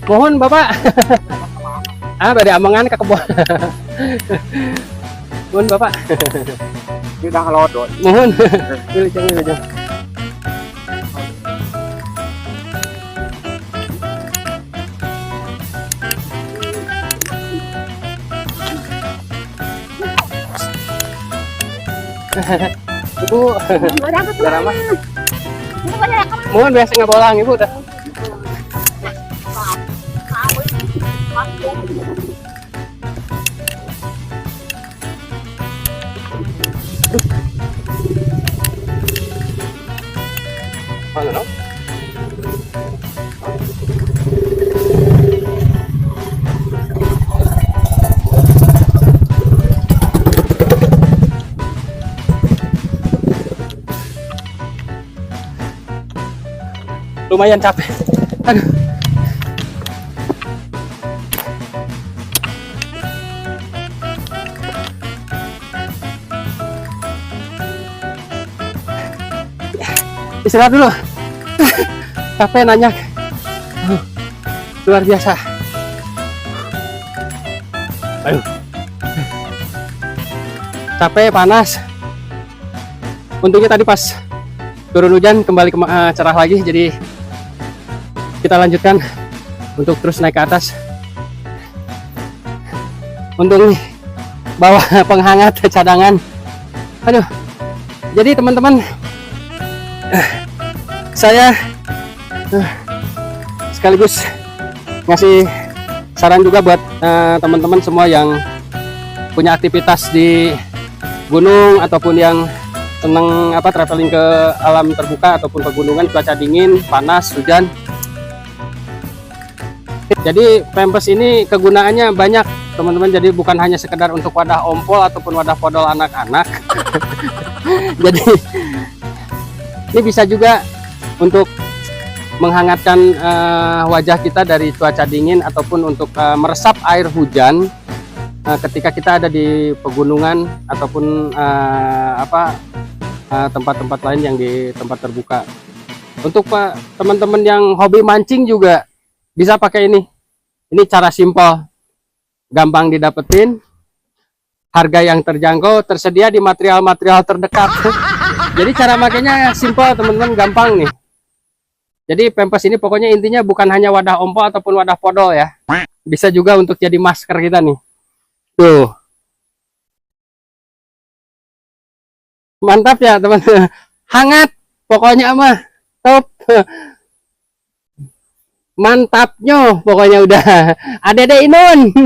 Mohon Bapak. Bade amangan ke kebon. Mohon Bapak. Kita ngelodot. Mohon. Wilujeng. Ibu, jarama. Mohon biasa ngabolang Ibu dah. Mana no? Lumayan capek. Aduh. Istirahat dulu. Capek nanyak. Luar biasa. Aduh. Capek, panas. Untungnya tadi pas turun hujan kembali cerah lagi, jadi kita lanjutkan untuk terus naik ke atas. Untung bawa penghangat cadangan. Aduh. Jadi teman-teman, saya sekaligus ngasih saran juga buat teman-teman semua yang punya aktivitas di gunung ataupun yang senang traveling ke alam terbuka ataupun pegunungan, cuaca dingin, panas, hujan. Jadi Pampers ini kegunaannya banyak teman-teman, jadi bukan hanya sekedar untuk wadah ompol ataupun wadah podol anak-anak. Jadi ini bisa juga untuk menghangatkan wajah kita dari cuaca dingin ataupun untuk meresap air hujan ketika kita ada di pegunungan ataupun tempat-tempat lain yang di tempat terbuka. Untuk teman-teman yang hobi mancing juga bisa pakai ini. Ini cara simpel, gampang didapetin, harga yang terjangkau, tersedia di material-material terdekat. Jadi cara makainya simpel teman-teman, gampang nih. Jadi Pampers ini pokoknya intinya bukan hanya wadah ompol ataupun wadah podol ya. Bisa juga untuk jadi masker kita nih. Tuh. Mantap ya teman-teman. Hangat pokoknya mah. Top. Mantapnya pokoknya udah. Adede Inun.